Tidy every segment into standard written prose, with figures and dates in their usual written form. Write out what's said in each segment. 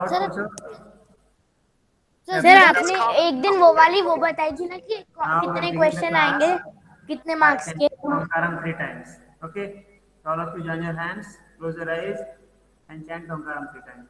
Sir पूछो। Sir आपने एक दिन वो बताई थी ना कि Now we कितने begin the क्वेश्चन class आएंगे कितने by मार्क्स के। chanting Omkaram 3 times. Okay? So all of you join your hands, close your eyes, and chant Omkaram 3 times.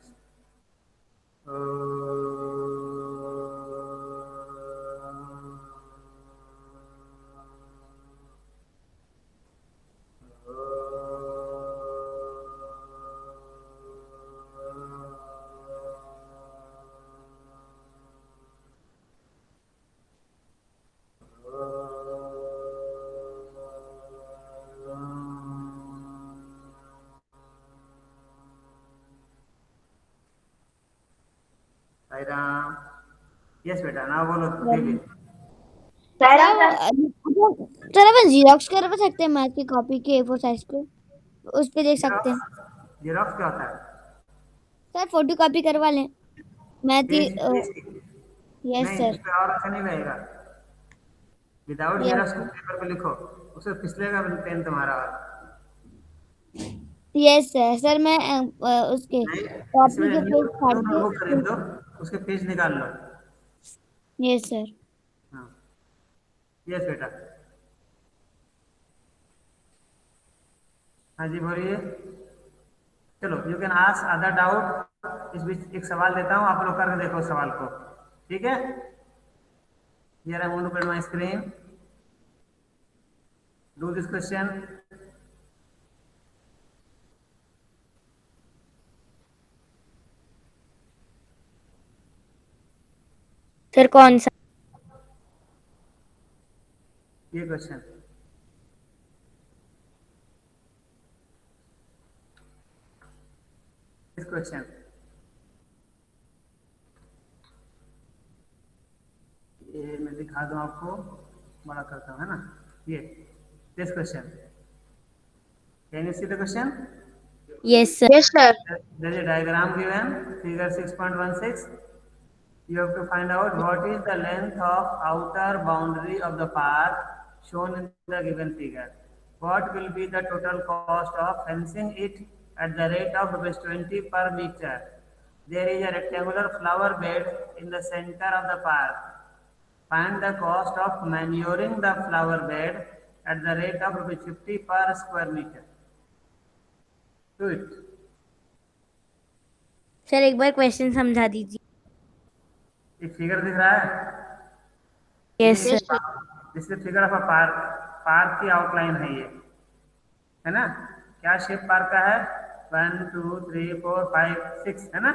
Sai Ram. Yes, beta. Now बोलो दीदी. Sir अपन xerox करवा सकते हैं math की copy के A4 साइज पे, उस पे देख सकते हैं। जेरोक्स जेरोक्स क्या होता है? सर फोटो कॉपी करवा लें मैथ की। पेज पेज की? यस नहीं, सर। उस पर और अच्छा नहीं रहेगा. विदाउट यस जेरोक्स पेपर पे लिखो, उसे फिसलेगा पेन तुम्हारा. Yes sir. सर मैं उसके नहीं, कॉपी इसमें के न्यू पेज फाड़ न्यू के। नोटबुक खरीद लो, उसके पेज निकाल लो. Yes sir. हाँ. यस बेटा. हाँ जी बोलिए. चलो, you can ask other doubt. इस बीच एक सवाल देता हूँ, आप लोग करके देखो सवाल को. ठीक है? Here I want to print my screen. Do this question. Sir कौन सा? ये क्वेश्चन. This question. ये मैं दिखा दूँ आपको, बड़ा करता हूँ, है ना. ये this question. Can you see the question? Yes sir. Yes, sir. There is a diagram given, figure 6.16. You have to find out what is the length of outer boundary of the park shown in the given figure. What will be the total cost of fencing it at the rate of ₹20 per meter? There is a rectangular flower bed in the center of the park. Find the cost of manuring the flower bed at the rate of ₹50 per square meter. Do it. Sir एक बार question समझा दीजिए। एक figure दिख रहा है. Yes ये Yes, sir. sir. This is figure of a park. Park की outline है ये, है ना. क्या शेप पार्क का है? 1 2 3 4 5 6, है ना.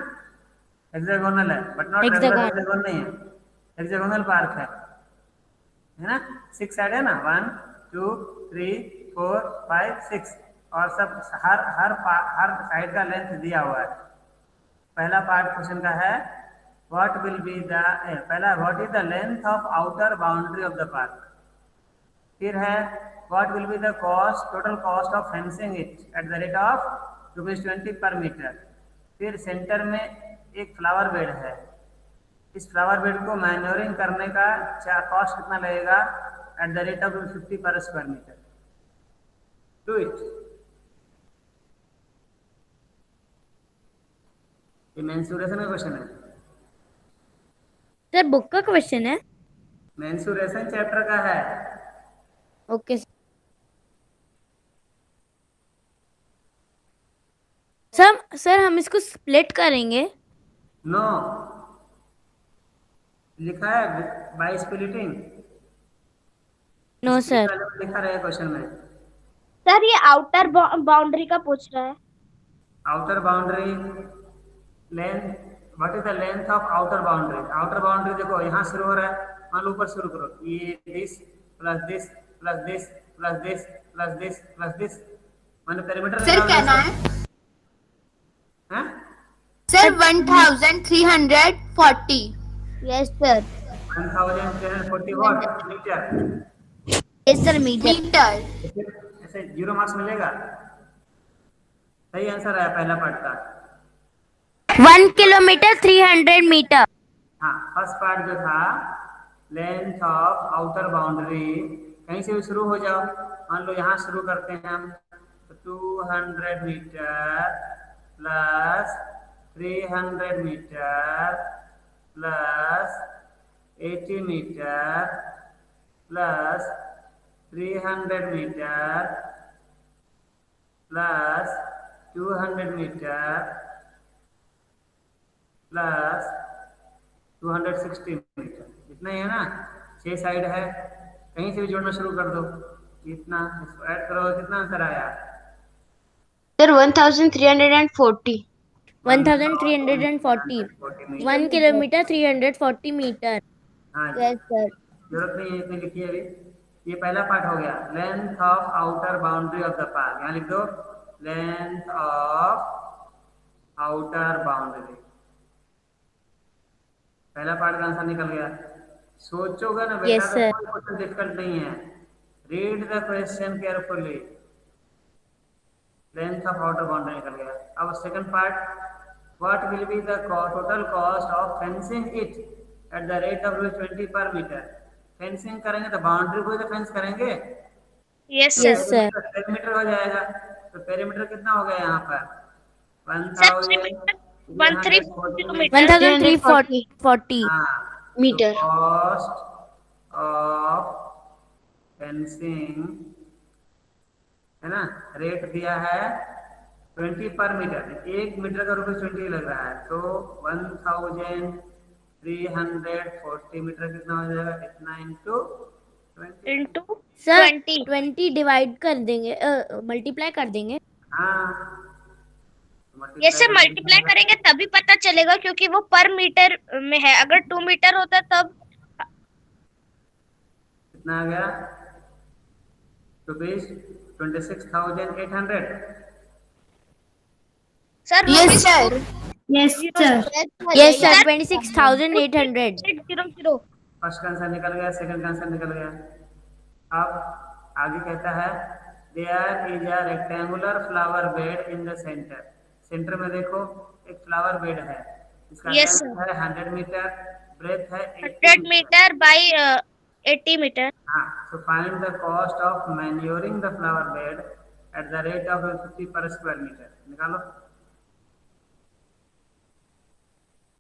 हेक्सागोनल है, but not regular hexagon. Hexagon नहीं है. हेक्सागोनल पार्क है ना. 6 साइड है ना. 1 2 3 4 5 6. और सब हर साइड का लेंथ दिया हुआ है. पहला पार्ट क्वेश्चन का है व्हाट विल बी द पहला what is the length of outer boundary of the park. फिर है what will be the cost total cost of fencing it at the rate of ₹20 पर मीटर. फिर centre में एक flower bed है. इस flower bed को मैन्योरिंग करने का कॉस्ट कितना लगेगा एट द रेट ऑफ ₹50 पर स्क्वायर मीटर. Do it. ये मेंसुरेशन का क्वेश्चन है. सर बुक का क्वेश्चन है। मेंसुरेशन चैप्टर का है. Okay sir. सर हम इसको स्प्लिट करेंगे। नो, लिखा है by splitting. No split sir. वाले में लिखा रहेगा क्वेश्चन में. सर ये आउटर बाउंड्री का पूछ रहा है। Outer boundary length. What is the length of outer boundary. Outer boundary देखो यहाँ शुरू हो रहा है. मान लो ऊपर शुरू करो. ये this plus this plus this plus this plus this plus this. मैंने पेरीमीटर सर निकाल क्या दिया. नाम है? हैं? Sir 1340। Yes sir. 1340 what metre. Yes sir metre. Metre. ऐसे 0 मार्क्स मिलेगा. सही आंसर है पहला पार्ट का. 1 किलोमीटर 300 मीटर। हाँ, फर्स्ट पार्ट जो था लेंथ ऑफ आउटर बाउंड्री, कहीं से भी शुरू हो जाओ. मान लो यहाँ शुरू करते हैं हम, तो 200 metre plus 300 metre plus 80 metre plus 300 metre plus 200 metre plus 260 metre, इतना ही है ना। 6 साइड है, कहीं से भी जोड़ना शुरू कर दो। इतना इसको ऐड करो, कितना आंसर आया? सर 1340। 1340 मीटर। 1 kilometre 340 metre. हाँ जी, यस सर। जरूरत नहीं है इतनी लिखी है अभी। ये पहला पार्ट हो गया, length of outer boundary of the park. यहाँ लिख दो लेंथ ऑफ आउटर बाउंड्री। पहला पार्ट का आंसर निकल गया। सोचोगे ना बेटा यस तो सर। कोई क्वेश्चन डिफिकल्ट नहीं है। Read the question carefully. Length of outer boundary निकल गया। अब second part, what will be the total cost of fencing it at the rate of 20 पर मीटर। फेंसिंग करेंगे तो बाउंड्री को ही तो फेंस करेंगे। Yes yes sir. Sir. Perimeter हो जाएगा। तो पेरीमीटर कितना हो गया यहाँ पर? Sir 1340 metre. 1340 हाँ, मीटर। कॉस्ट ऑफ फेंसिंग है ना, रेट दिया है 20 पर मीटर। 1 मीटर का ₹20 लग रहा है, तो 1340 मीटर कितना हो जाएगा? इतना इंटू 20। Into sir 20। 20 डिवाइड कर देंगे, मल्टीप्लाई कर देंगे। हाँ, ये मल्टीप्लाई से मल्टीप्लाई करेंगे तभी पता चलेगा, क्योंकि वो पर मीटर में है। अगर 2 मीटर होता तब कितना आ गया? ₹26,800। Sir yes sir. Yes sir. 26,800। 0 first का आंसर निकल गया, सेकंड का आंसर निकल गया। अब आगे कहता है there is a rectangular flower bed in the centre. Centre में देखो एक फ्लावर बेड है, इसका Yes, लेंथ है 100 मीटर, ब्रेथ है 80 100 मीटर बाई 80 मीटर। हाँ, so find the cost of manuring the flower bed at the rate of 50 per square meter। निकालो।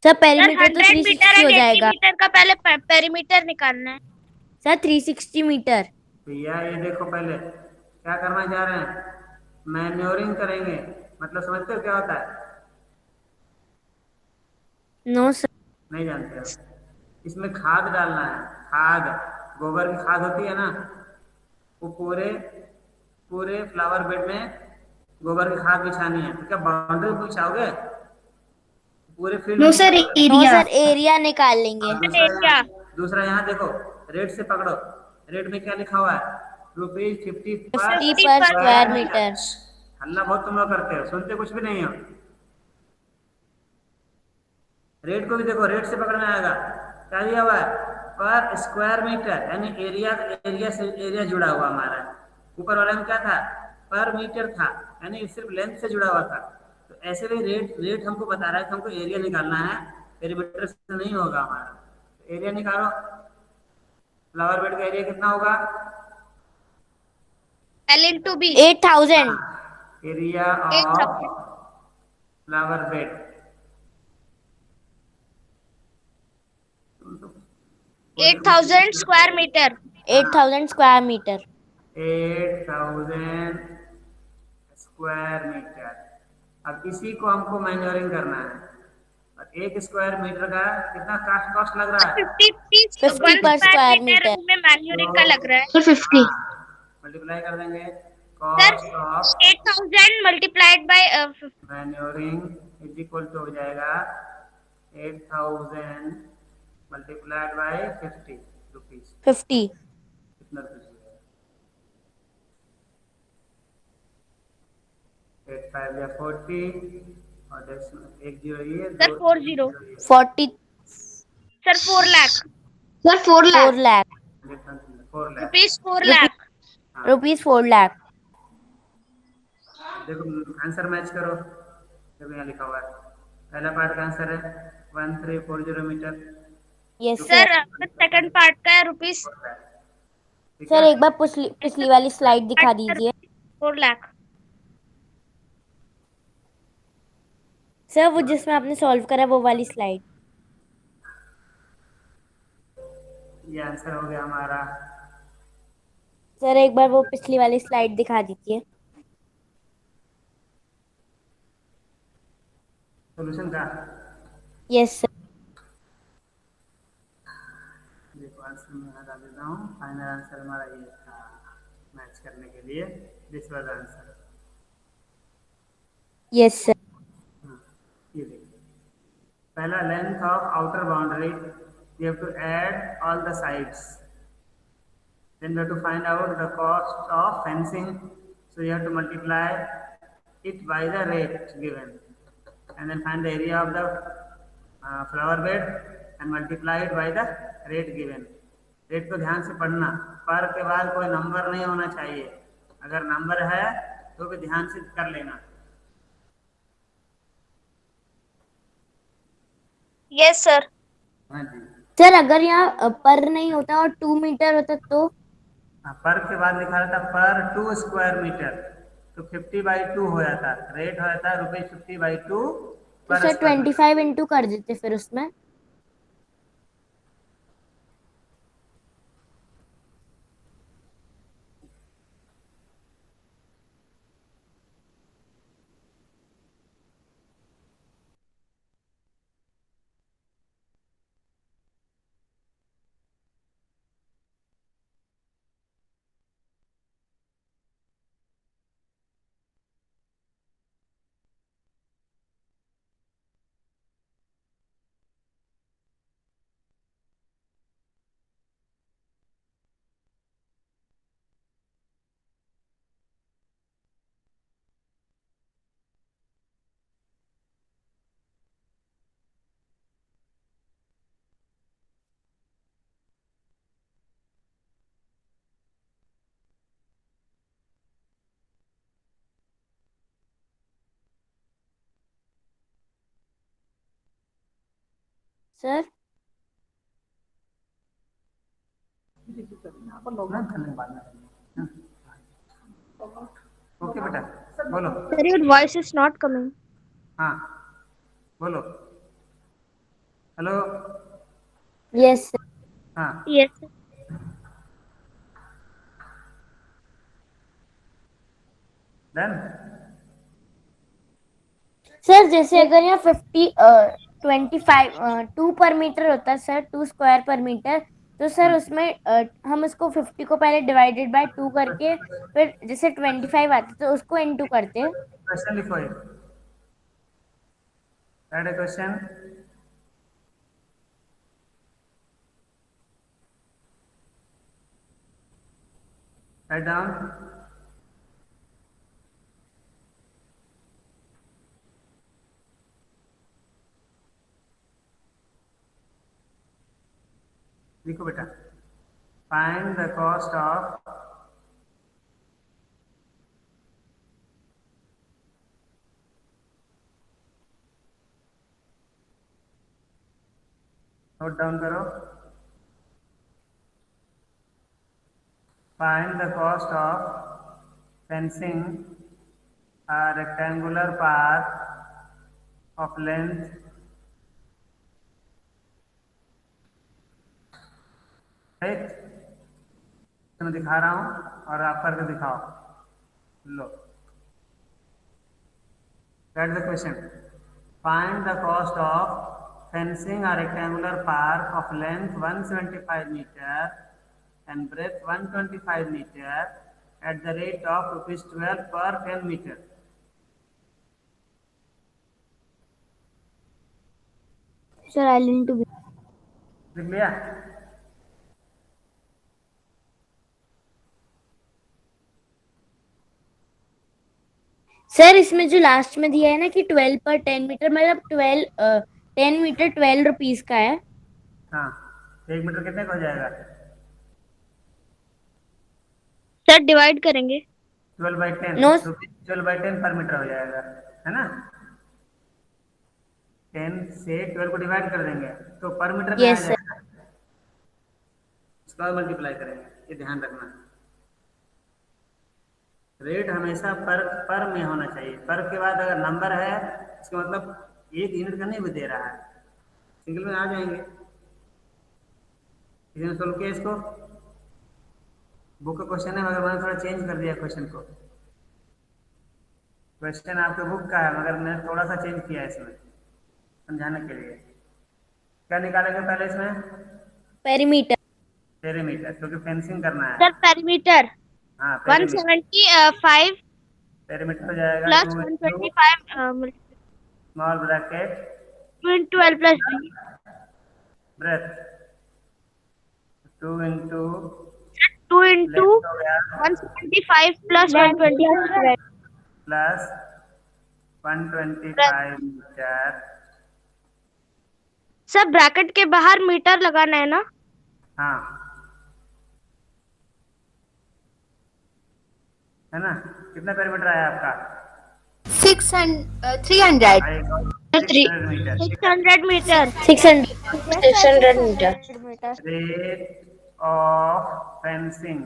Sir sir perimeter तो 100 मीटर 360 हो एंड 80 जाएगा। मीटर का पहले पेरीमीटर निकालना है। Sir 360 metre. भैया ये देखो, पहले क्या करना चाह रहे हैं? मैन्योरिंग करेंगे, मतलब समझते हो क्या होता है? No sir. नहीं जानते हो? इसमें खाद डालना है। खाद, गोबर की खाद होती है ना, वो पूरे पूरे फ्लावर बेड में गोबर की खाद बिछानी है। तो क्या बाउंड्री बिछाओगे? पूरे field no sir, no area. Sir, area निकाल लेंगे। एरिया। दूसरा यहाँ देखो, रेट से पकड़ो। रेट में क्या लिखा हुआ है? ₹50 पर 50 पर स्क्वायर स्क्वायर मीटर। हल्ला बहुत तुम लोग करते हो, सुनते कुछ भी नहीं हो। रेट को भी देखो, रेट से पकड़ना आएगा। क्या दिया हुआ है? पर स्क्वायर मीटर, यानी एरिया, एरिया से एरिया जुड़ा हुआ हमारा। ऊपर वाले में क्या था? पर मीटर था, यानी सिर्फ लेंथ से जुड़ा हुआ था। तो ऐसे भी रेट हमको बता रहा है कि हमको एरिया निकालना है, पेरीमीटर से नहीं होगा हमारा। एरिया निकालो। फ्लावर बेड का एरिया कितना होगा? L into B। 8000। Area of flower bed 8000 square metre. 8000 square metre. 8000 square metre. अब इसी को हमको मैन्योरिंग करना है। और 1 स्क्वायर मीटर का कितना कॉस्ट लग रहा है? 50 पर स्क्वायर मीटर। में मैन्यूरिंग का लग रहा है। सर 50। मल्टीप्लाई कर देंगे। Sir cost of 8000 multiplied by manuring is equal to हो जाएगा 8000 मल्टीप्लाइड बाय 50 रुपीज। 50। कितना रुपीज हो जाएगा? 8 5 या 40 और एक जीरो ये sir 40। 40। Sir 4 lakh. Sir 4 4 lakh. Lakh. 4 lakh. Rupees 4 lakh. Rupees 4 lakh. देखो आंसर मैच करो, जब यहाँ लिखा हुआ है। पहला पार्ट का आंसर है 1340 meter. Yes sir sir. Second part का है रुपीज। ठीक सर है? एक बार पिछली वाली स्लाइड दिखा दीजिए। 4 लाख। सर वो जिसमें आपने सॉल्व करा वो वाली स्लाइड। ये आंसर हो गया हमारा। सर एक बार वो पिछली वाली स्लाइड दिखा दीजिए। सॉल्यूशन का यस सर। देखो आंसर मैं यहाँ डाल देता हूँ। फाइनल आंसर हमारा ये था मैच करने के लिए। This was answer. Yes sir. ये देखिए, पहला length of outer boundary, you have to add all the sides, then you have to find out the cost of fencing, so you have to multiply it by the rate given, and then find the area of the flower bed and multiply it by the rate given. Rate को ध्यान से पढ़ना, पर के बाद कोई number नहीं होना चाहिए, अगर नंबर है तो भी ध्यान से कर लेना। Yes sir. हाँ जी। सर अगर यहाँ पर नहीं होता और 2 मीटर होता तो? पर के बाद लिखा रहता पर 2 स्क्वायर मीटर, तो 50/2 हो जाता, रेट हो जाता ₹50/2 तो पर सर स्क्वायर मीटर। 25 इंटू कर देते फिर उसमें। सर ओके बेटा बोलो। Sir your voice is not coming. हाँ बोलो। हेलो। Yes sir. हाँ यस डन। सर जैसे अगर यहाँ 25 2 पर मीटर होता है सर, 2 स्क्वायर पर मीटर, तो सर उसमें हम उसको 50 को पहले डिवाइडेड बाय 2 करके फिर जैसे 25 आता तो उसको इनटू करते। क्वेश्चन लिखो ये, add a question. Write down. लिखो बेटा, find the cost of note down करो। Find the cost of fencing a rectangular path of length right, मैं दिखा रहा हूं और आप करके दिखाओ। लो, that's the question. Find the cost of fencing a rectangular park of length 175 meter and breadth 125 meter at the rate of ₹12 per 10 meter. Sir I need to be. लिख लिया? सर इसमें जो लास्ट में दिया है ना कि 12 पर 10 मीटर, मतलब 10 मीटर 12 रुपीज का है। हाँ, 1 मीटर कितने का हो जाएगा? सर डिवाइड करेंगे। 12/10 नो 12/10 पर मीटर हो जाएगा, है ना? 10 से 12 को डिवाइड कर देंगे तो पर मीटर में आ यस सर। जाएगा, उसका मल्टीप्लाई करेंगे, ये ध्यान रखना। रेट हमेशा पर में होना चाहिए, पर के बाद अगर नंबर है इसका मतलब एक यूनिट का नहीं भी दे रहा है, सिंगल में आ जाएंगे। किसी ने सोल्व किया इसको? बुक का क्वेश्चन है मगर मैंने थोड़ा चेंज कर दिया क्वेश्चन को। क्वेश्चन आपके बुक का है मगर मैंने थोड़ा सा चेंज किया है इसमें समझाने के लिए। क्या निकालेंगे पहले इसमें? पेरीमीटर। पेरीमीटर, क्योंकि फेंसिंग करना है। सर पेरीमीटर हाँ पेरीमीटर। 175 पेरीमीटर हो जाएगा plus 2 into 125 small bracket 12 plus b। Breadth, 2 into 2 into length हो गया 175 plus 125 plus 125 meter. Sir bracket के बाहर मीटर लगाना है ना? हाँ है ना? कितना पेरीमीटर आया आपका? 300 आएगा 600 meter. 600 meter. 600 meter. Rate of fencing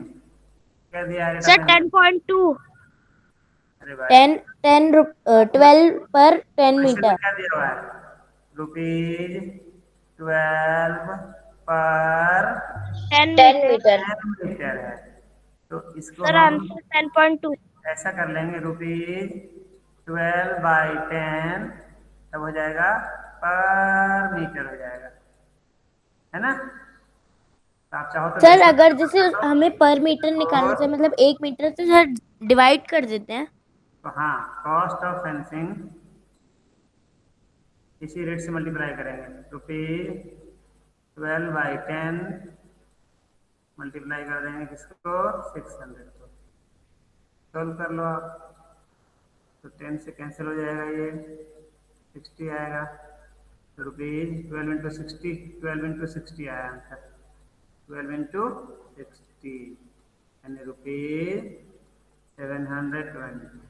क्या दिया है? सर 10.2। अरे भाई 12 पर 10 क्वेश्चन में मीटर। क्या दिया हुआ है? रुपीज 12 पर 10 मीटर। 10 मीटर है, तो इसको सर हम आंसर 10.2। ऐसा कर लेंगे, रुपीज 12/10 तब हो जाएगा पर मीटर हो जाएगा, है ना? तो आप चाहो तो सर अगर जैसे हमें पर मीटर निकालना चाहिए मतलब 1 मीटर, तो सर डिवाइड कर देते हैं। तो हाँ, कॉस्ट ऑफ फेंसिंग इसी रेट से मल्टीप्लाई करेंगे, रुपीज 12/10 मल्टीप्लाई कर देंगे किसको? 600 को। सोल्व कर लो आप, तो 10 से कैंसिल हो जाएगा, ये 60 आएगा, तो रुपीज 12 into 60 12 into 60 आया आंसर, 12 into 60 यानी रुपीज 720।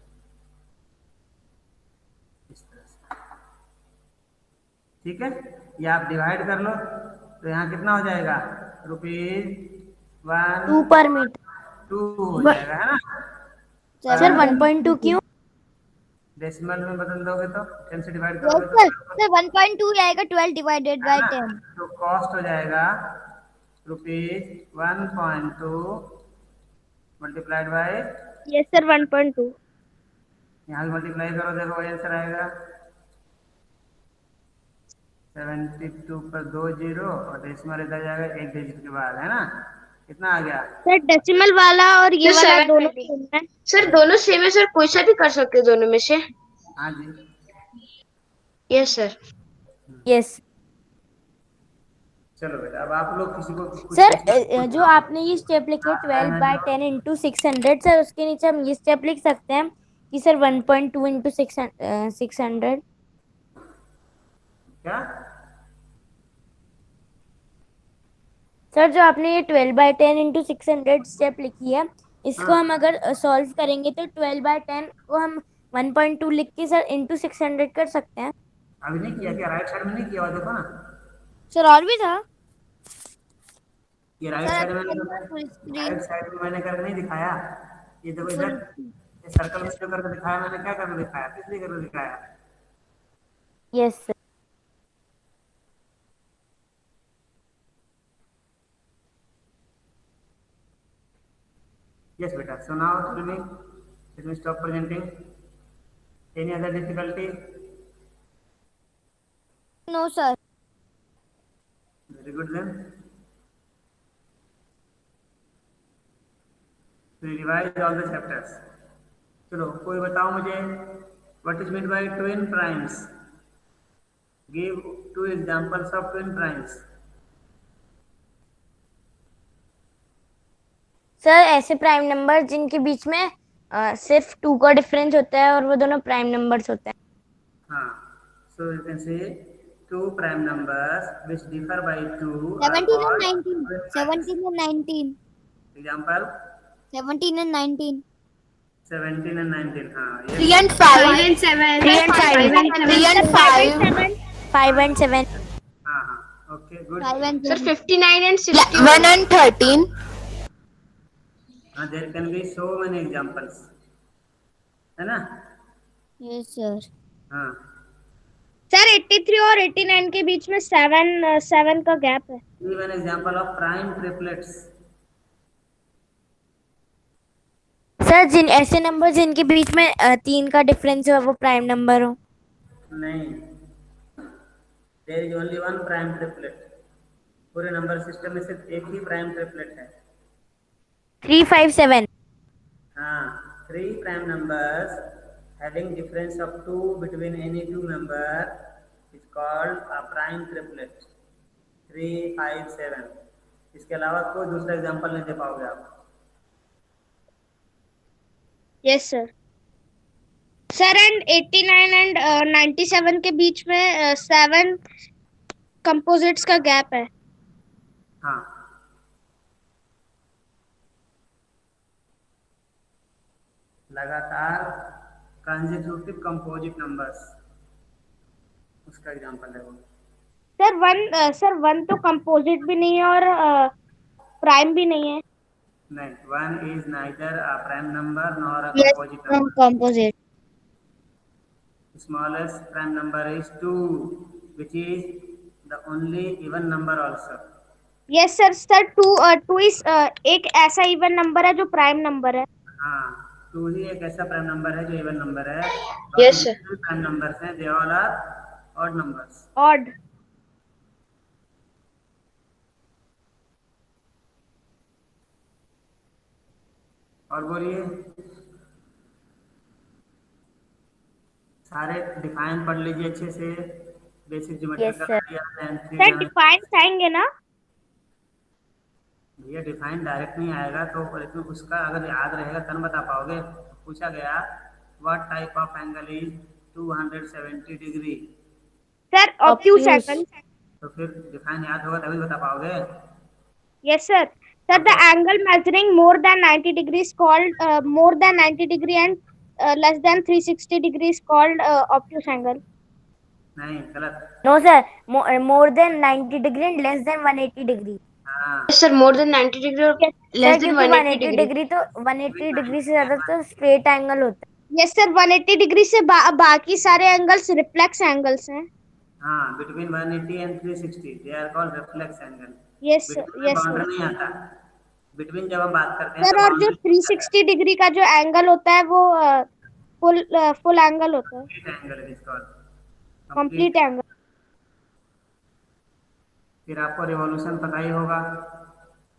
इस तरह से ठीक है। ये आप डिवाइड कर लो तो यहाँ कितना हो जाएगा? रुपीज 2 पर मीटर। 2 हो जाएगा, है ना? सर 1.2 क्यों? डेसिमल में बदल दोगे तो 10 से डिवाइड Yes, करोगे sir. सर 1.2 आएगा 12 डिवाइडेड बाय 10। तो कॉस्ट हो जाएगा rupees 1.2 multiplied by, yes sir 1.2। यहाँ भी मल्टीप्लाई करो, देखो वही आंसर आएगा 72 पर 2 जीरो और डेसिमल इधर जाएगा एक डिजिट के बाद, है ना? कितना आ गया? सर डेसिमल वाला और ये सर, वाला 720। दोनों सेम है। सर दोनों सेम है सर, कोई सा भी कर सकते हैं दोनों में से। हाँ जी, यस सर। यस चलो बेटा, अब आप लोग किसी को कुछ सर जो आपने ये स्टेप लिखे 12/10 into 600, सर उसके नीचे हम ये स्टेप लिख सकते हैं कि सर 1.2 into 600। क्या? सर जो आपने ये 12/10 into 600 स्टेप लिखी है, इसको हम अगर सॉल्व करेंगे तो 12/10 को हम 1.2 लिख के सर into 600 कर सकते हैं। अभी नहीं किया क्या? राइट साइड में नहीं किया हुआ, देखो ना, सर और भी था ये राइट सर। साइड में फुल स्क्रीन राइट साइड में मैंने करके नहीं दिखाया। ये देखो इधर ये सर्कल में जो करके दिखाया मैंने, क्या करके दिखाया? किस लिए करके दिखाया? Yes sir. Yes, beta. So now tell me, let me stop presenting. Any other difficulty? No sir. Very good then. We revise all the chapters. चलो कोई बताओ मुझे, what is meant by twin primes? Give 2 examples of twin primes. Sir ऐसे prime number जिनके बीच में सिर्फ 2 का difference होता है और वो दोनों प्राइम नंबर्स होते हैं। हाँ, so you can say 2 prime numbers which differ by 2 are 17 called and 19 twin primes. 17 and 19 Example 17 and 19 17 and 19. हाँ, yes. 3 and 5 and 7 3 and 5 3 and 5 5 and 7 हाँ हाँ, okay, good. 5 and sir 7 59 and 61 and 13 There can be so many examples, है ना? Yes sir. हाँ, sir 83 और 89 के बीच में 7 का गैप है। Give an example of prime triplets. Sir जिन ऐसे नंबर जिनके बीच में 3 का डिफरेंस हो वो प्राइम नंबर हो। नहीं, there is only one prime triplet. पूरे नंबर सिस्टम में सिर्फ एक ही प्राइम ट्रिपलेट है। 3, 5, 7। हाँ, 3 prime numbers having difference of 2 between any two number is called a prime triplet। 3, 5, 7। इसके अलावा कोई दूसरा एग्जांपल नहीं दे पाओगे आप। Yes sir. Sir and 89 and 97 के बीच में 7 कंपोजिट्स का गैप है। हाँ, लगातार कंसेक्यूटिव कंपोजिट नंबर्स, उसका एग्जांपल है वो। सर वन तो कंपोजिट भी नहीं है और प्राइम भी नहीं है। नहीं, 1 is neither a prime number nor a composite from number। composite. Smallest prime number is 2, which is the only even number also। Yes sir. Sir two is एक ऐसा इवन नंबर है जो प्राइम नंबर है। हाँ, 2 ही एक ऐसा prime number है जो इवन नंबर है। Yes, sir। प्राइम नंबर्स हैं, they all are odd numbers. Odd. और बोलिए, सारे डिफाइन पढ़ लीजिए अच्छे से। Basic Yes, geometrical sir। Idea, sir define आएंगे ना? भैया डिफाइन डायरेक्ट नहीं आएगा तो इसमें उसका अगर याद रहेगा तब बता पाओगे। पूछा गया what type of angle is 270 degree, sir obtuse angle. तो फिर डिफाइन याद होगा तभी बता पाओगे। Yes sir. Sir the angle measuring more than 90 degree is called more than 90 degree and less than 360 degree is called obtuse angle. नहीं, गलत। No sir, more than 90 degree and less than 180 degree. हाँ, Yes, sir। More than 90 degree or less sir than क्योंकि 180 180 degree। Degree तो 180 degree से ज्यादा तो straight angle होता yes sir. 180 degree से बाकी सारे एंगल्स रिफ्लेक्स एंगल्स हैं। हाँ, between 180 and 360 they are called reflex angle. Yes between yes boundary sir. नहीं आता। बिटवीन जब हम बात करते हैं सर तो और जो बाउंड्री 360 डिग्री का जो एंगल होता है वो फुल एंगल होता है। Angle is called complete angle. फिर आपको रिवॉल्यूशन पता ही होगा,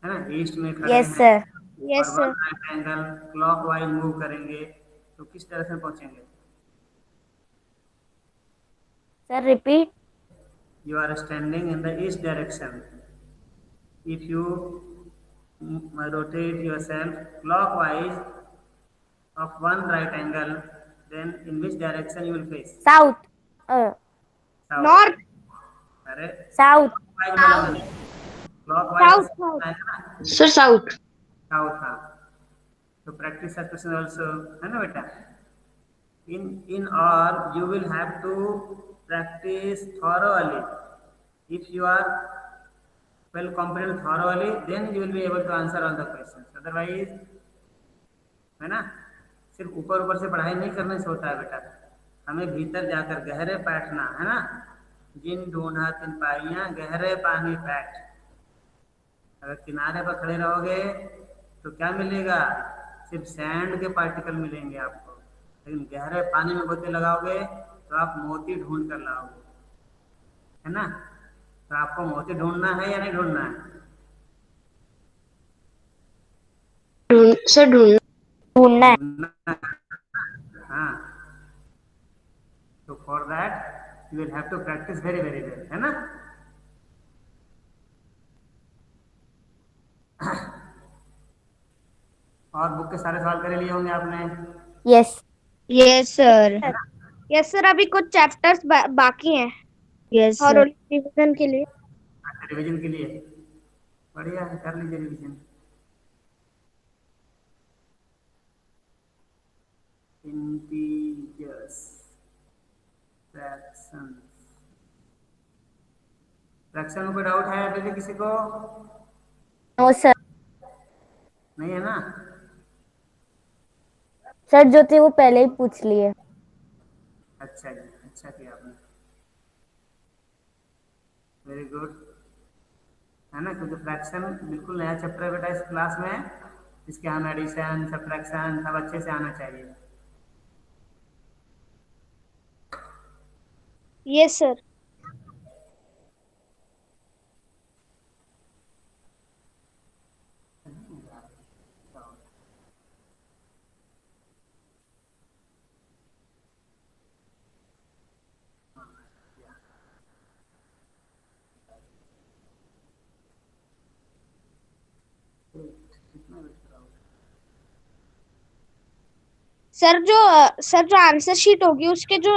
है ना। ईस्ट में है। खड़े यस हैं सर। यस और sir. One right angle clockwise move करेंगे तो किस तरह से पहुंचेंगे? Sir repeat. You are standing in the east direction। If you rotate yourself clockwise of one right angle, then in which direction you will face? South. South। North. अरे south. clockwise south. है ना, Sir, south। South. हाँ, तो practice question also है ना बेटा। In all you will have to practice thoroughly। If you are well competent thoroughly, then you will be able to answer all the questions। Otherwise, है ना, सिर्फ ऊपर ऊपर से पढ़ाई नहीं करने से होता है बेटा। हमें भीतर जाकर गहरे बैठना है ना। जिन ढूंढा तिन पाइयां गहरे पानी बैठ। अगर किनारे पर खड़े रहोगे तो क्या मिलेगा? सिर्फ सैंड के पार्टिकल मिलेंगे आपको। लेकिन गहरे पानी में गोते लगाओगे तो आप मोती ढूंढ कर लाओगे, है ना। तो आपको मोती ढूंढना है या नहीं ढूंढना है? Sir, ढूंढना है। ढूंढना है। हाँ, तो for that you will have to practise very very well, है ना। और बुक के सारे सवाल कर लिए होंगे आपने। Yes. Yes sir. Yes sir. अभी कुछ चैप्टर्स बाकी हैं यस और सर। रिवीजन के लिए। अच्छा, रिवीजन के लिए बढ़िया है, कर लीजिए रिवीजन। Integers, fractions. फ्रैक्शन में कोई डाउट है अभी भी किसी को? No sir. नहीं है ना। सर जो थे वो पहले ही पूछ लिए। अच्छा जी, अच्छा किया आपने। वेरी गुड, है ना, क्योंकि फ्रैक्शन बिल्कुल नया चैप्टर है बेटा इस क्लास में, इसके हम एडिशन सब्ट्रैक्शन सब अच्छे से आना चाहिए। Yes sir. सर जो आंसर शीट होगी उसके जो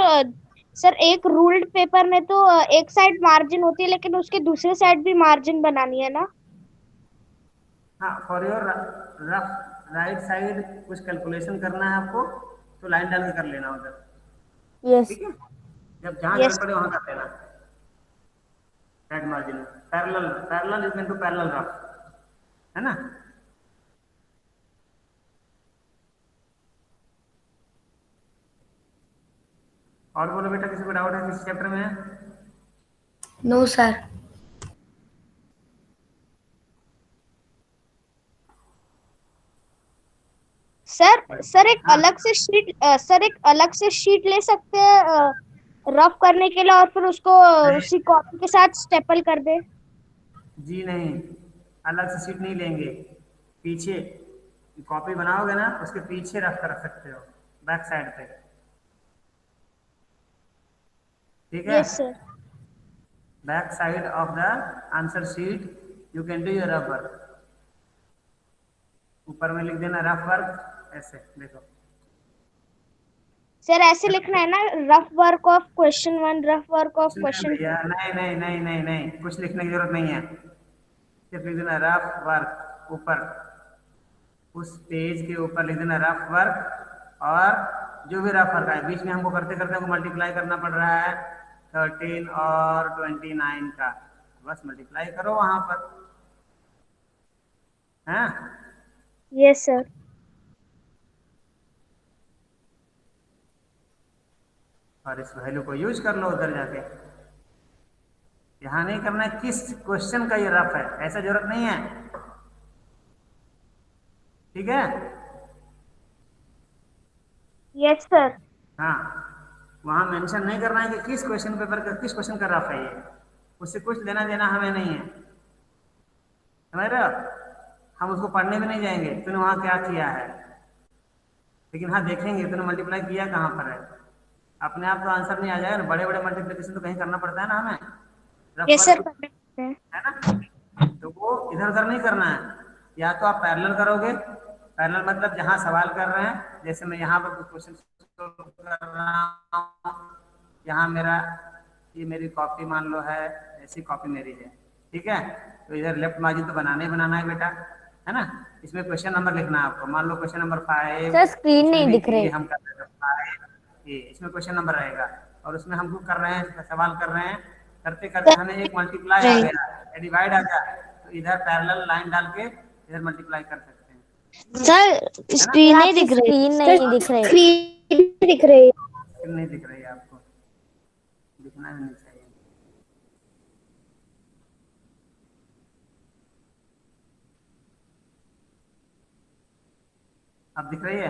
सर एक रूल्ड पेपर में तो एक साइड मार्जिन होती है, लेकिन उसके दूसरे साइड भी मार्जिन बनानी है ना? हाँ, for your rough right side कुछ कैलकुलेशन करना है आपको, तो लाइन डाल के कर लेना उधर, यस ठीक है, जब जहाँ Yes. जरूरत पड़े वहाँ कर लेना। Right margin parallel, parallel is into parallel rough, है ना। और बोलो बेटा, किसी को डाउट है किस चैप्टर में है? No sir. सर एक हाँ। अलग से शीट ले सकते हैं रफ करने के लिए, और फिर उसको उसी कॉपी के साथ स्टेपल कर दे? जी नहीं, अलग से सीट नहीं लेंगे, पीछे कॉपी बनाओगे ना उसके पीछे रख कर रख सकते हो, बैक साइड पे, ठीक है। Yes sir. Back side of the answer sheet you can do your rough work, ऊपर में लिख देना रफ वर्क, ऐसे देखो। सर ऐसे लिखना है ना, rough work of question 1, rough work of नहीं क्वेश्चन 2? भैया, नहीं नहीं नहीं नहीं नहीं, कुछ लिखने की जरूरत नहीं है, सिर्फ लिख देना रफ वर्क ऊपर, उस पेज के ऊपर लिख देना रफ वर्क, और जो भी रफ वर्क है बीच में हमको करते करते हमको मल्टीप्लाई करना पड़ रहा है 13 और 29 का, बस मल्टीप्लाई करो वहां पर, हाँ। Yes sir. और इस वैल्यू को यूज कर लो उधर जाके, यहाँ नहीं करना है किस क्वेश्चन का ये रफ है, ऐसा जरूरत नहीं है, ठीक है। Yes sir. हाँ, वहां मेंशन नहीं करना है कि किस क्वेश्चन पेपर का किस क्वेश्चन का रफ है ये, उससे कुछ लेना देना हमें नहीं है, समझ रहे हो। हम उसको पढ़ने में नहीं जाएंगे तूने वहां क्या किया है, लेकिन हाँ देखेंगे तूने मल्टीप्लाई किया कहाँ पर है, अपने आप तो आंसर नहीं आ जाएगा ना, बड़े बड़े मल्टीप्लिकेशन तो कहीं करना पड़ता है ना हमें, रफ यस सर। वर्क है ना, तो वो इधर उधर नहीं करना है, या तो आप पैरेलल करोगे, पैरेलल मतलब जहाँ सवाल कर रहे हैं, जैसे मैं यहाँ पर कुछ क्वेश्चन कर रहा हूँ, यहाँ मेरा ये मेरी कॉपी मान लो है, ऐसी कॉपी मेरी है, ठीक है, तो इधर लेफ्ट मार्जिन तो बनाना ही बनाना है बेटा, है ना। इसमें क्वेश्चन नंबर लिखना है आपको, मान लो क्वेश्चन नंबर 5, सर स्क्रीन नहीं दिख रही। हम कर रहे हैं 5, ये इसमें क्वेश्चन नंबर रहेगा, और उसमें हमको कर रहे हैं सवाल कर रहे हैं, करते करते हमें एक मल्टीप्लाई आ गया, डिवाइड आ गया, तो इधर पैरेलल लाइन डाल के इधर मल्टीप्लाई कर सकते हैं। सर स्क्रीन नहीं दिख रही। स्क्रीन नहीं दिख रही। स्क्रीन दिख रही। स्क्रीन नहीं दिख रही है आपको, दिखना भी नहीं चाहिए। अब दिख रही है?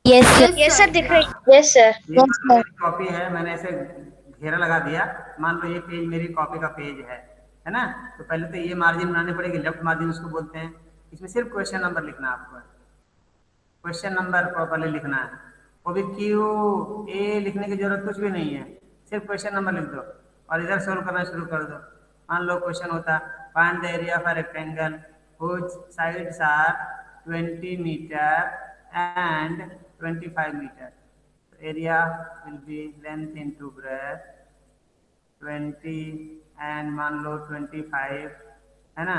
यस सर दिख रही। Yes sir. ये मेरी कॉपी है, मैंने ऐसे घेरा लगा दिया, मान लो ये पेज मेरी कॉपी का पेज है ना, तो पहले तो ये मार्जिन बनानी पड़ेगी, लेफ्ट मार्जिन उसको बोलते हैं, इसमें सिर्फ क्वेश्चन नंबर लिखना है आपको, क्वेश्चन नंबर प्रॉपर्ली लिखना है, वो भी क्यू ए लिखने की जरूरत कुछ भी नहीं है, सिर्फ क्वेश्चन नंबर लिख दो और इधर सोल्व करना शुरू कर दो। मान लो क्वेश्चन होता find the area of a rectangle which sides are 20 meter and 25 meter. Area will be length into breadth 20 and मान लो 25, है ना,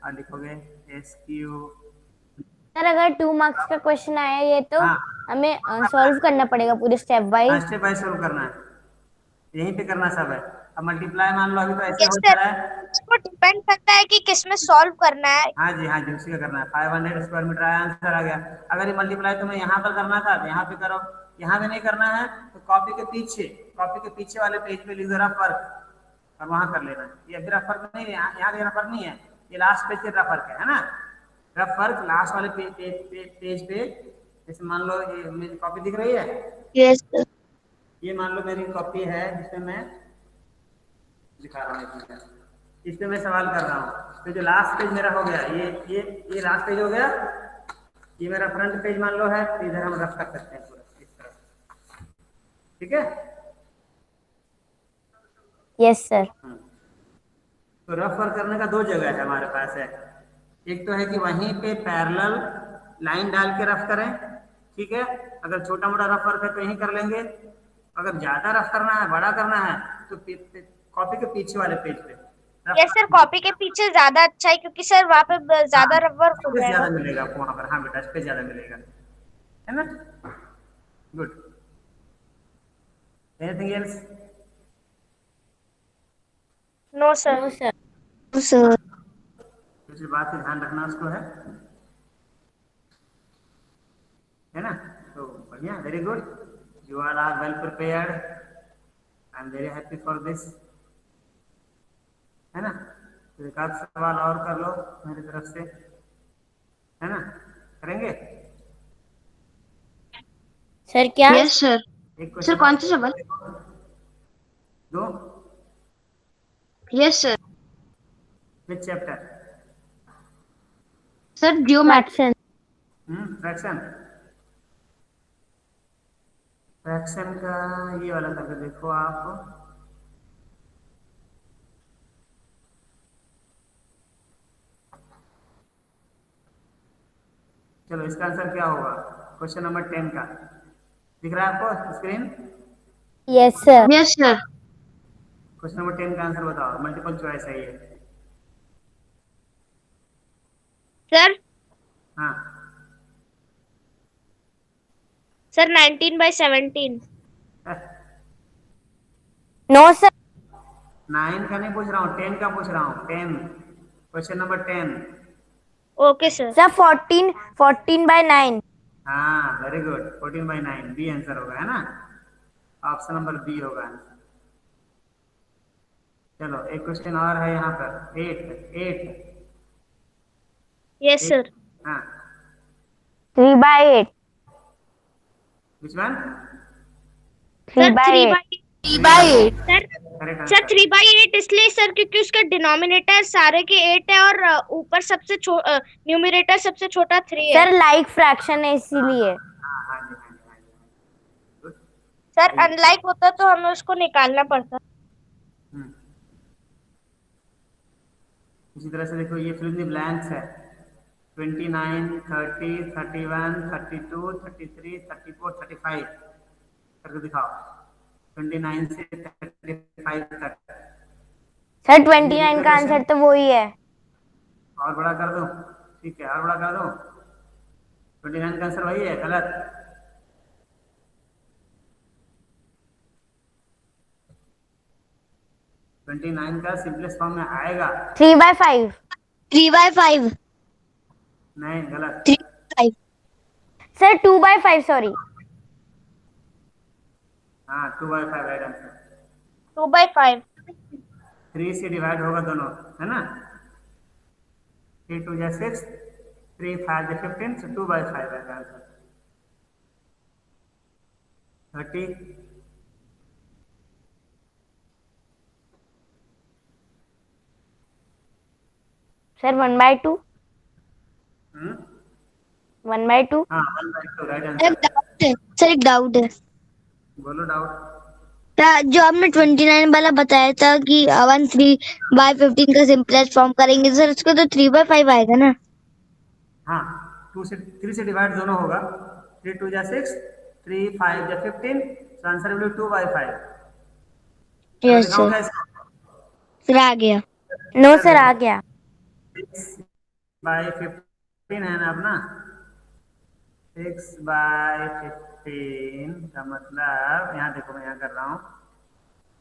और लिखोगे SQ। सर अगर 2 मार्क्स का क्वेश्चन आया ये तो हाँ। हमें सॉल्व करना पड़ेगा पूरे step wise. Step by solve करना है, यहीं पे करना सब है। अब मल्टीप्लाई मान लो अभी तो ऐसे यस हो सर। जा रहा है, इसको डिपेंड करता है कि किस में सॉल्व करना है। हाँ जी उसी का करना है, 500 स्क्वायर मीटर आया, आंसर आ गया। अगर ये मल्टीप्लाई तुम्हें यहाँ पर करना था तो यहाँ पे करो, यहाँ पे नहीं करना है तो कॉपी के पीछे वाले पेज पे लिख दो रफ वर्क, और वहां कर लेना। ये अभी रफ वर्क नहीं है, यहाँ रफ वर्क नहीं है, ये लास्ट पेज के रफ वर्क है ना। रफ वर्क लास्ट वाले पेज पे, जैसे मान लो ये मेरी कॉपी दिख रही है, यस सर। ये मान लो मेरी कॉपी है जिसमें मैं दिखा रहा हूँ, इसमें मैं सवाल कर रहा हूँ। तो जो लास्ट पेज मेरा हो गया, ये लास्ट पेज हो गया, ये मेरा फ्रंट पेज मान लो है, तो इधर हम रफ कर सकते हैं पूरा इस तरह। ठीक है। Yes sir. तो रफ वर्क करने का दो जगह है हमारे पास है। एक तो है कि वहीं पे पैरेलल लाइन डाल के रफ करें, ठीक है। अगर छोटा मोटा रफ वर्क है तो यहीं कर लेंगे। अगर ज्यादा रफ करना है, बड़ा करना है, तो कॉपी के पीछे वाले पेज पे यस सर, कॉपी के पीछे ज्यादा अच्छा है क्योंकि सर वहाँ पे ज्यादा रबर हो स्पेस जाएगा। ज्यादा मिलेगा आपको वहां पर। हाँ बेटा, स्पेस ज्यादा मिलेगा, है ना। Good. Anything else? No sir. No sir. Sir दूसरी बात का ध्यान रखना उसको है ना। तो बढ़िया, very good, you are well prepared, I am very happy for this, है ना। तो एक आध सवाल और कर लो मेरी तरफ से, है ना, करेंगे। सर क्या? Yes sir. एक सर कौन सा सवाल? दो। Yes sir. विच chapter? Sir geometry. Fraction. Fraction का ये वाला करके देखो आप। चलो इसका आंसर क्या होगा, क्वेश्चन नंबर 10 का दिख रहा है आपको screen? Yes sir. Yes sir. Question number 10 का आंसर बताओ, मल्टीपल चॉइस है ये। सर हाँ, सर 19/17। No sir. 9 का नहीं पूछ रहा हूँ, 10 का पूछ रहा हूँ। 10, question number 10। Okay sir. Sir 14/9। हाँ वेरी गुड, 14/9 बी आंसर होगा, है ना। ऑप्शन नंबर बी होगा आंसर। चलो एक क्वेश्चन और है यहाँ पर, 8। Yes sir. हाँ, 3/8। Which one? Sir 3/8। 3/8। Sir correct sir answer. 3/8 इसलिए सर क्योंकि उसका डिनोमिनेटर सारे के 8 है और ऊपर सबसे न्यूमरेटर सबसे छोटा 3 है। सर लाइक फ्रैक्शन है इसीलिए। हाँ हाँ जी, हाँ जी, हाँ जी। गुड। सर अनलाइक होता तो हमें उसको निकालना पड़ता। हम्म। इसी तरह से देखो ये फिल इन द ब्लैंक्स है, 29, 30, 31, 32, 33, 34, 35 करके दिखाओ, 29 से 35 तक। सर 29 का आंसर तो वही है। और बड़ा कर दो, ठीक है, और बड़ा कर दो। 29 का आंसर वही है, गलत। ट्वेंटी नाइन का सिंपलेस्ट फॉर्म में आएगा 3/5। 3/5। नहीं, गलत। 3/5। Sir 2/5 sorry. हाँ 2/5 राइट आंसर। 2/5। 3 से डिवाइड होगा दोनों, है ना। 3 2 जा 6, 3 5 जा 15, so 2/5 है आंसर। 30। सर 1/2। हम्म, 1/2। हाँ 1/2 राइट एक आंसर। डाउट है सर, एक डाउट है। बोलो डाउट। जो आपने 29 वाला बताया था कि 13/15 का सिंपलेस्ट फॉर्म करेंगे सर, उसको तो 3/5 आएगा ना। हाँ 3 से डिवाइड दोनों होगा, 3 2 जा 6, 3 5 जा 15, so answer will be 2/5। Yes दिखाऊं सर। क्या इसको? सर आ गया। नो सर आ गया। 6/15 है ना अपना, 6/15 का मतलब, यहाँ देखो मैं यहाँ कर रहा हूँ,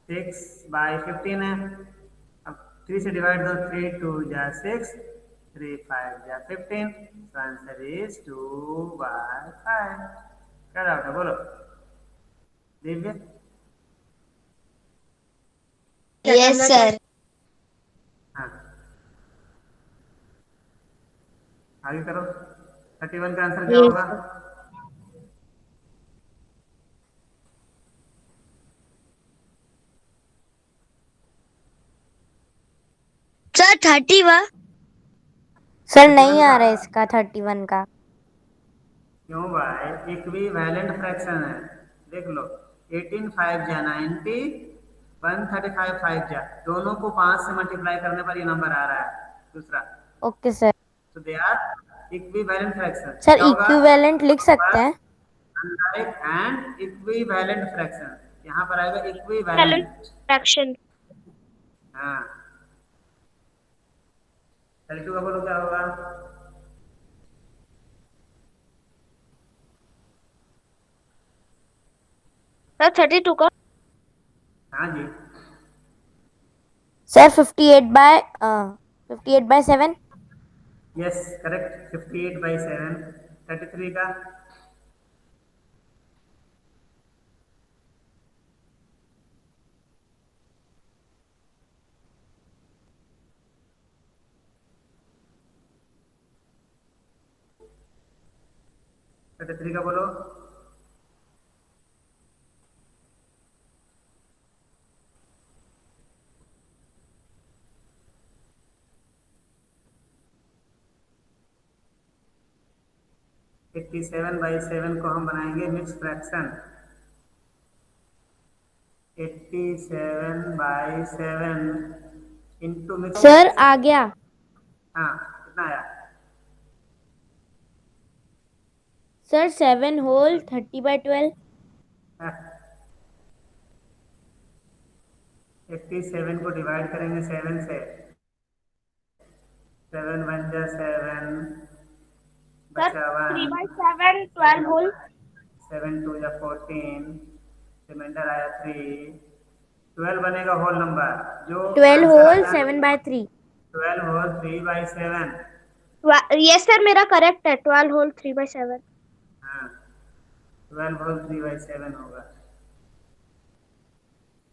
6/15 है। अब 3 से डिवाइड दो, 3 2 जा 6, 3 5 जा 15, तो आंसर इज 2/5। क्या डाउट है, बोलो दिव्य? Yes sir. हाँ, आगे करो। 31 का आंसर क्या होगा? सर 30 वा। सर नहीं आ रहा है इसका 31 का। क्यों भाई? इक्विवेलेंट फ्रैक्शन है, देख लो। 18 5 जा 90, 135 5 जा, दोनों को 5 से मल्टीप्लाई करने पर ये नंबर आ रहा है दूसरा। Okay sir. तो they are equivalent fraction. Sir क्या होगा? इक्विवेलेंट लिख सकते हैं? अनलाइक एंड इक्विवेलेंट फ्रैक्शन, यहाँ पर आएगा Balance इक्विवेलेंट। fraction. हाँ, 32 का बोलो क्या होगा? सर 32 का हाँ जी, सर 58/7। Yes correct, 58/7। 33 का? का बोलो। एट्टी 7/7 को हम बनाएंगे mix fraction. 87/7 into mix. Sir आ गया। हाँ, कितना आया? Sir 7 whole 30/12। 87 को डिवाइड करेंगे 7 से, 7 1 जा 7, सर बचा 1, 3/7 12 whole 7 2 जा 14, रिमाइंडर आया 3, 12 बनेगा होल नंबर। जो 12 आंसर होल आया 7/3। 12 होल 3/7। यस सर मेरा करेक्ट है 12 whole 3/7. हाँ, 12 होल 3/7 होगा।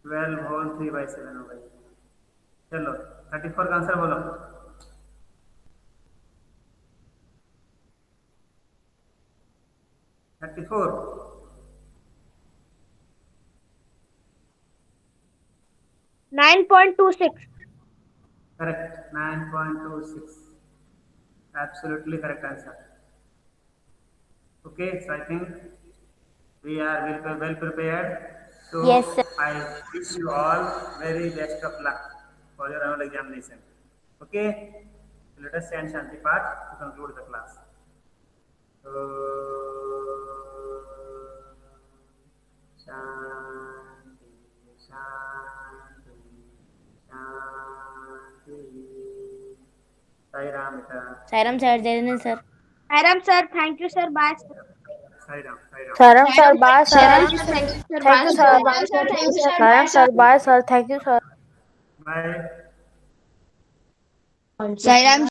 12 होल 3/7 होगा। चलो 34 का आंसर बोलो। 34। 9.26. Correct, 9.26. Absolutely correct answer. Okay, so I think we are well prepared. So Yes, sir. I wish you all very best of luck for your annual examination. Okay, so let us chant Shanti Path to conclude the class. Shanti, Shanti, Shanti. Sai Ram, beta. Sairam sir दे देना sir. Aram sir, thank you sir. Bye. Sai Ram, Sai Ram. Sairam sir bye sir. Thank you sir. Sairam sir bye sir. Thank you sir. Bye. Sairam